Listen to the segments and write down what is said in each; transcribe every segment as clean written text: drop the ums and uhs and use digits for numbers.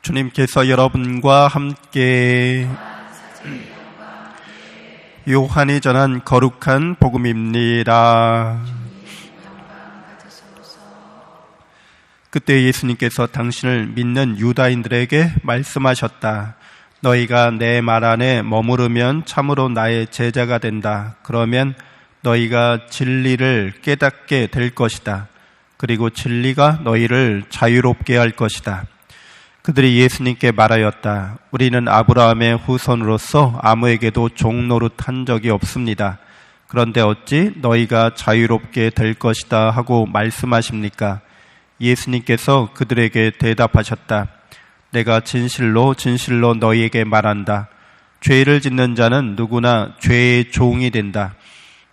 주님께서 여러분과 함께 요한이 전한 거룩한 복음입니다. 그때 예수님께서 당신을 믿는 유다인들에게 말씀하셨다. 너희가 내 말 안에 머무르면 참으로 나의 제자가 된다. 그러면 너희가 진리를 깨닫게 될 것이다. 그리고 진리가 너희를 자유롭게 할 것이다. 그들이 예수님께 말하였다. 우리는 아브라함의 후손으로서 아무에게도 종노릇한 적이 없습니다. 그런데 어찌 너희가 자유롭게 될 것이다 하고 말씀하십니까? 예수님께서 그들에게 대답하셨다. 내가 진실로 진실로 너희에게 말한다. 죄를 짓는 자는 누구나 죄의 종이 된다.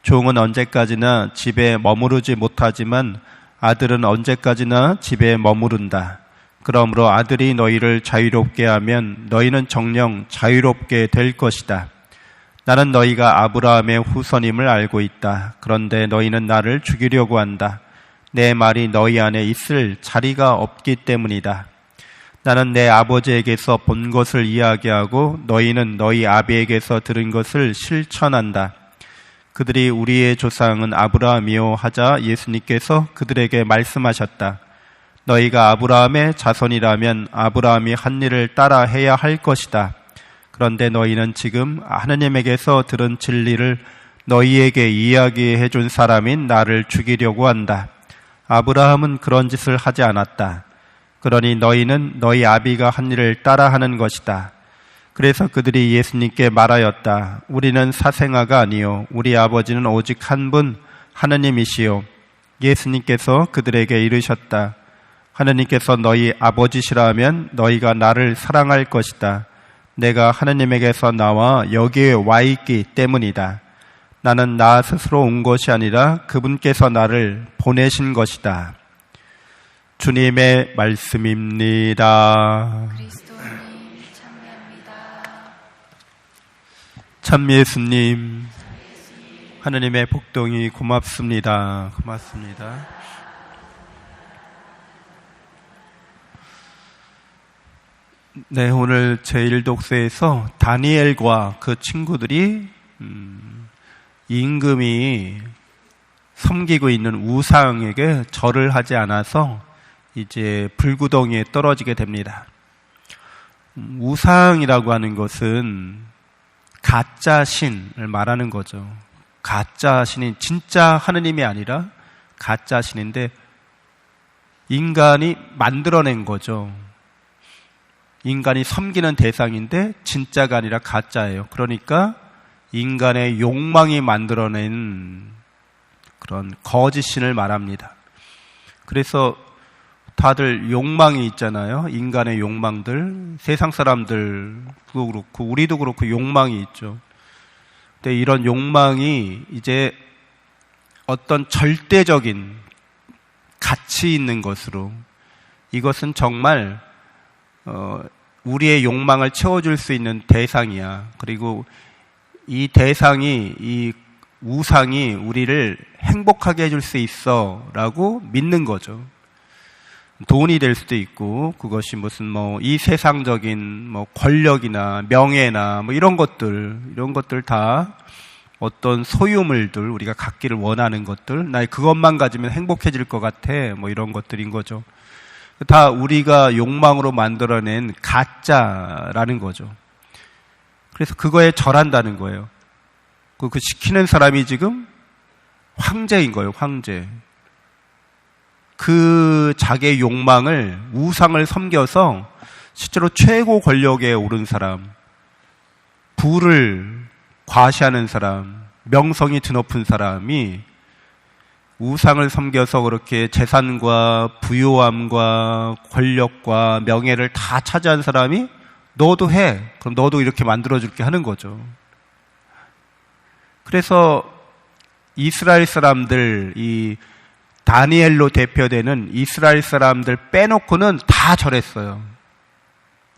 종은 언제까지나 집에 머무르지 못하지만 아들은 언제까지나 집에 머무른다. 그러므로 아들이 너희를 자유롭게 하면 너희는 정녕 자유롭게 될 것이다. 나는 너희가 아브라함의 후손임을 알고 있다. 그런데 너희는 나를 죽이려고 한다. 내 말이 너희 안에 있을 자리가 없기 때문이다. 나는 내 아버지에게서 본 것을 이야기하고 너희는 너희 아비에게서 들은 것을 실천한다. 그들이 우리의 조상은 아브라함이요 하자 예수님께서 그들에게 말씀하셨다. 너희가 아브라함의 자손이라면 아브라함이 한 일을 따라 해야 할 것이다. 그런데 너희는 지금 하느님에게서 들은 진리를 너희에게 이야기해 준 사람인 나를 죽이려고 한다. 아브라함은 그런 짓을 하지 않았다. 그러니 너희는 너희 아비가 한 일을 따라 하는 것이다. 그래서 그들이 예수님께 말하였다. 우리는 사생아가 아니요 우리 아버지는 오직 한 분 하느님이시요. 예수님께서 그들에게 이르셨다. 하느님께서 너희 아버지시라면 너희가 나를 사랑할 것이다. 내가 하느님에게서 나와 여기에 와 있기 때문이다. 나는 나 스스로 온 것이 아니라 그분께서 나를 보내신 것이다. 주님의 말씀입니다. 그리스도님 참배합니다. 참 예수님, 하느님의 복동이 고맙습니다. 고맙습니다. 네, 오늘 제1독서에서 다니엘과 그 친구들이 임금이 섬기고 있는 우상에게 절을 하지 않아서 이제 불구덩이에 떨어지게 됩니다. 우상이라고 하는 것은 가짜 신을 말하는 거죠. 가짜 신이 진짜 하느님이 아니라 가짜 신인데 인간이 만들어낸 거죠. 인간이 섬기는 대상인데 진짜가 아니라 가짜예요. 그러니까 인간의 욕망이 만들어낸 그런 거짓신을 말합니다. 그래서 다들 욕망이 있잖아요. 인간의 욕망들, 세상 사람들도 그렇고 우리도 그렇고 욕망이 있죠. 근데 이런 욕망이 이제 어떤 절대적인 가치 있는 것으로 이것은 정말 우리의 욕망을 채워줄 수 있는 대상이야. 그리고 이 대상이, 이 우상이 우리를 행복하게 해줄 수 있어 라고 믿는 거죠. 돈이 될 수도 있고, 그것이 무슨 이 세상적인 권력이나 명예나 이런 것들 다 어떤 소유물들, 우리가 갖기를 원하는 것들, 나 그것만 가지면 행복해질 것 같아, 이런 것들인 거죠. 다 우리가 욕망으로 만들어낸 가짜라는 거죠. 그래서 그거에 절한다는 거예요. 그 시키는 사람이 지금 황제인 거예요, 황제. 그 자기의 욕망을, 우상을 섬겨서 실제로 최고 권력에 오른 사람, 부를 과시하는 사람, 명성이 드높은 사람이 우상을 섬겨서 그렇게 재산과 부요함과 권력과 명예를 다 차지한 사람이 너도 해. 그럼 너도 이렇게 만들어줄게 하는 거죠. 그래서 이스라엘 사람들, 이 다니엘로 대표되는 이스라엘 사람들 빼놓고는 다 절했어요.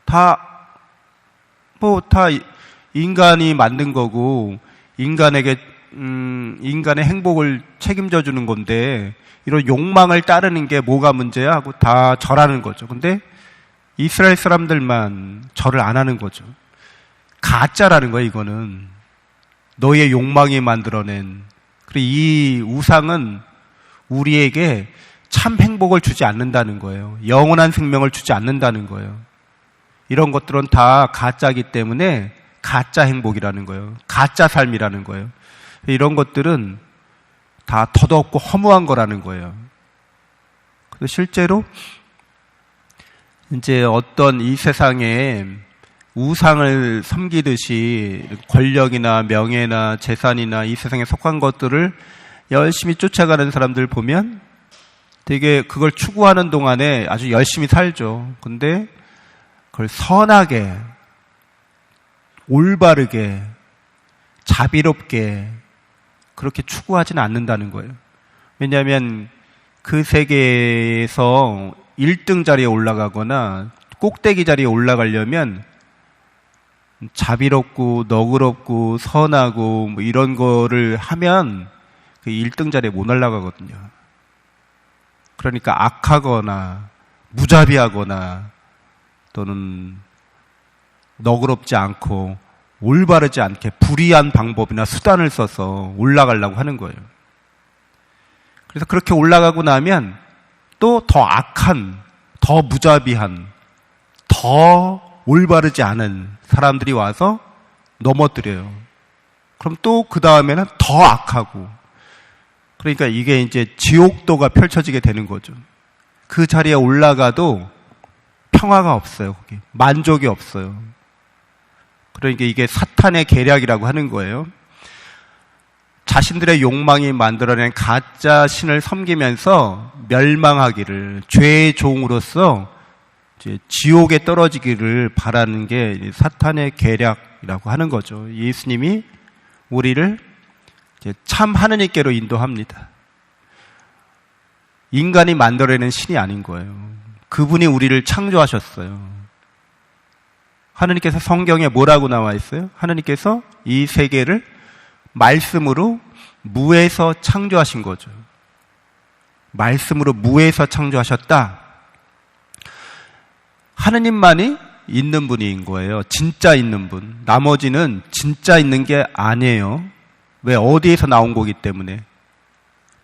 다 인간이 만든 거고, 인간의 행복을 책임져 주는 건데, 이런 욕망을 따르는 게 뭐가 문제야? 하고 다 절하는 거죠. 근데 이스라엘 사람들만 절을 안 하는 거죠. 가짜라는 거예요, 이거는. 너희의 욕망이 만들어낸. 그리고 이 우상은 우리에게 참 행복을 주지 않는다는 거예요. 영원한 생명을 주지 않는다는 거예요. 이런 것들은 다 가짜이기 때문에 가짜 행복이라는 거예요. 가짜 삶이라는 거예요. 이런 것들은 다 덧없고 허무한 거라는 거예요. 그래서 실제로 이제 어떤 이 세상에 우상을 섬기듯이 권력이나 명예나 재산이나 이 세상에 속한 것들을 열심히 쫓아가는 사람들 보면 되게 그걸 추구하는 동안에 아주 열심히 살죠. 근데 그걸 선하게, 올바르게, 자비롭게 그렇게 추구하지는 않는다는 거예요. 왜냐하면 그 세계에서 1등 자리에 올라가거나 꼭대기 자리에 올라가려면 자비롭고 너그럽고 선하고 뭐 이런 거를 하면 그 1등 자리에 못 올라가거든요. 그러니까 악하거나 무자비하거나 또는 너그럽지 않고 올바르지 않게 불의한 방법이나 수단을 써서 올라가려고 하는 거예요. 그래서 그렇게 올라가고 나면 또 더 악한, 더 무자비한, 더 올바르지 않은 사람들이 와서 넘어뜨려요. 그럼 또 그 다음에는 더 악하고, 그러니까 이게 이제 지옥도가 펼쳐지게 되는 거죠. 그 자리에 올라가도 평화가 없어요. 거기 만족이 없어요. 그러니까 이게 사탄의 계략이라고 하는 거예요. 자신들의 욕망이 만들어낸 가짜 신을 섬기면서 멸망하기를, 죄의 종으로서 이제 지옥에 떨어지기를 바라는 게 사탄의 계략이라고 하는 거죠. 예수님이 우리를 이제 참 하느님께로 인도합니다. 인간이 만들어내는 신이 아닌 거예요. 그분이 우리를 창조하셨어요. 하느님께서 성경에 뭐라고 나와 있어요? 하느님께서 이 세계를 말씀으로 무에서 창조하신 거죠. 말씀으로 무에서 창조하셨다. 하느님만이 있는 분인 거예요. 진짜 있는 분. 나머지는 진짜 있는 게 아니에요. 왜? 어디에서 나온 거기 때문에.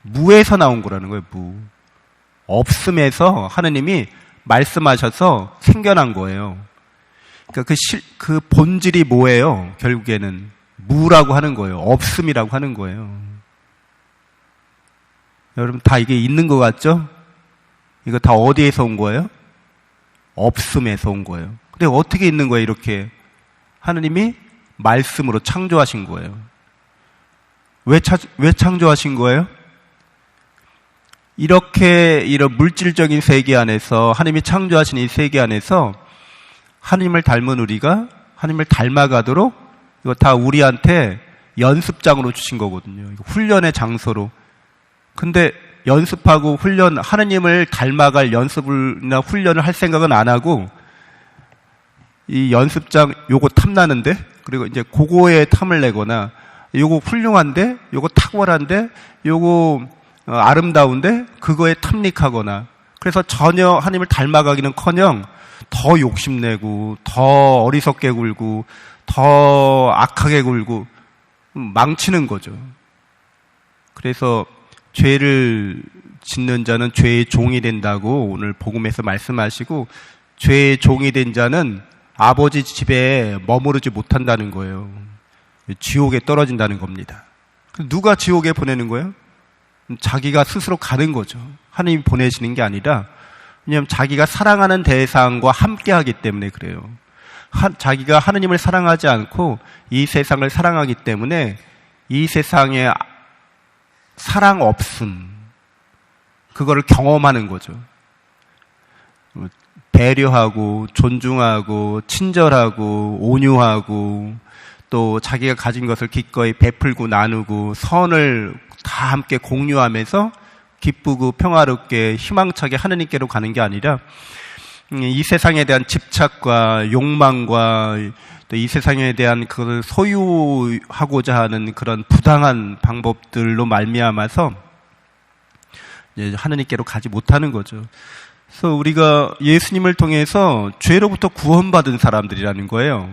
무에서 나온 거라는 거예요. 무. 없음에서 하느님이 말씀하셔서 생겨난 거예요. 그러니까 그 본질이 뭐예요? 결국에는 무라고 하는 거예요. 없음이라고 하는 거예요. 여러분 다 이게 있는 것 같죠? 이거 다 어디에서 온 거예요? 없음에서 온 거예요. 근데 어떻게 있는 거예요? 이렇게 하느님이 말씀으로 창조하신 거예요. 왜 창조하신 거예요? 이렇게 이런 물질적인 세계 안에서 하느님이 창조하신 이 세계 안에서 하느님을 닮은 우리가 하느님을 닮아가도록 이거 다 우리한테 연습장으로 주신 거거든요. 훈련의 장소로. 근데 연습하고 훈련, 하느님을 닮아갈 연습이나 훈련을 할 생각은 안 하고 이 연습장 요거 탐나는데, 그리고 이제 그거에 탐을 내거나 요거 훌륭한데, 요거 탁월한데, 요거 아름다운데 그거에 탐닉하거나, 그래서 전혀 하느님을 닮아가기는커녕 더 욕심내고 더 어리석게 굴고 더 악하게 굴고 망치는 거죠. 그래서 죄를 짓는 자는 죄의 종이 된다고 오늘 복음에서 말씀하시고, 죄의 종이 된 자는 아버지 집에 머무르지 못한다는 거예요. 지옥에 떨어진다는 겁니다. 누가 지옥에 보내는 거예요? 자기가 스스로 가는 거죠. 하나님이 보내시는 게 아니라, 왜냐하면 자기가 사랑하는 대상과 함께하기 때문에 그래요. 자기가 하느님을 사랑하지 않고 이 세상을 사랑하기 때문에 이 세상의 사랑 없음, 그거를 경험하는 거죠. 배려하고 존중하고 친절하고 온유하고 또 자기가 가진 것을 기꺼이 베풀고 나누고 선을 다 함께 공유하면서 기쁘고 평화롭게 희망차게 하느님께로 가는 게 아니라 이 세상에 대한 집착과 욕망과 또 이 세상에 대한 그걸 소유하고자 하는 그런 부당한 방법들로 말미암아서 하느님께로 가지 못하는 거죠. 그래서 우리가 예수님을 통해서 죄로부터 구원받은 사람들이라는 거예요.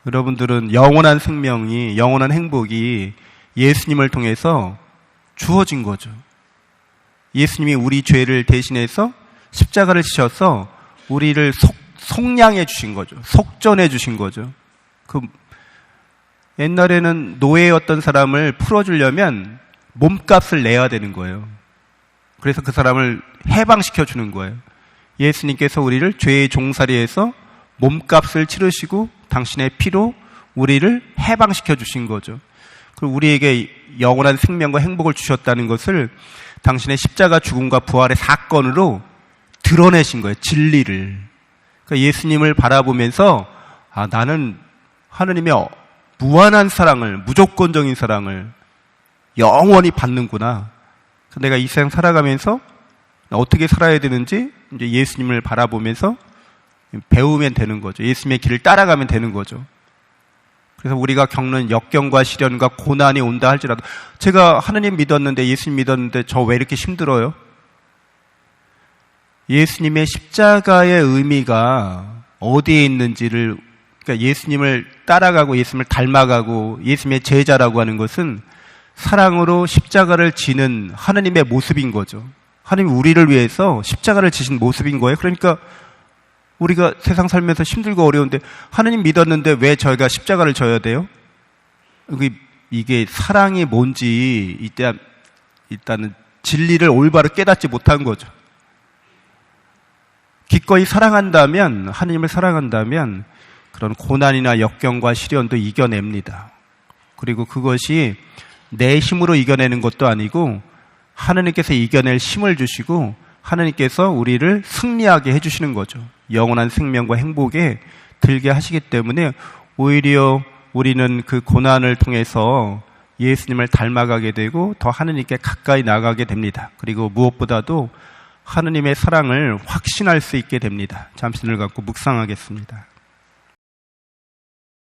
여러분들은 영원한 생명이, 영원한 행복이 예수님을 통해서 주어진 거죠. 예수님이 우리 죄를 대신해서 십자가를 지셔서 우리를 속량해 주신 거죠. 속전해 주신 거죠. 옛날에는 노예였던 사람을 풀어주려면 몸값을 내야 되는 거예요. 그래서 그 사람을 해방시켜 주는 거예요. 예수님께서 우리를 죄의 종살이에서 몸값을 치르시고 당신의 피로 우리를 해방시켜 주신 거죠. 그리고 우리에게 영원한 생명과 행복을 주셨다는 것을 당신의 십자가 죽음과 부활의 사건으로 드러내신 거예요. 진리를. 그러니까 예수님을 바라보면서 나는 하느님의 무한한 사랑을, 무조건적인 사랑을 영원히 받는구나. 내가 이 세상 살아가면서 어떻게 살아야 되는지 이제 예수님을 바라보면서 배우면 되는 거죠. 예수님의 길을 따라가면 되는 거죠. 그래서 우리가 겪는 역경과 시련과 고난이 온다 할지라도, 제가 하느님 믿었는데, 예수님 믿었는데 저 왜 이렇게 힘들어요? 예수님의 십자가의 의미가 어디에 있는지를, 그러니까 예수님을 따라가고 예수님을 닮아가고 예수님의 제자라고 하는 것은 사랑으로 십자가를 지는 하느님의 모습인 거죠. 하느님 우리를 위해서 십자가를 지신 모습인 거예요. 그러니까 우리가 세상 살면서 힘들고 어려운데 하느님 믿었는데 왜 저희가 십자가를 져야 돼요? 이게 사랑이 뭔지 일단은 진리를 올바로 깨닫지 못한 거죠. 기꺼이 사랑한다면, 하느님을 사랑한다면 그런 고난이나 역경과 시련도 이겨냅니다. 그리고 그것이 내 힘으로 이겨내는 것도 아니고 하느님께서 이겨낼 힘을 주시고 하느님께서 우리를 승리하게 해주시는 거죠. 영원한 생명과 행복에 들게 하시기 때문에 오히려 우리는 그 고난을 통해서 예수님을 닮아가게 되고 더 하느님께 가까이 나가게 됩니다. 그리고 무엇보다도 하느님의 사랑을 확신할 수 있게 됩니다. 잠시 눈을 감고 묵상하겠습니다.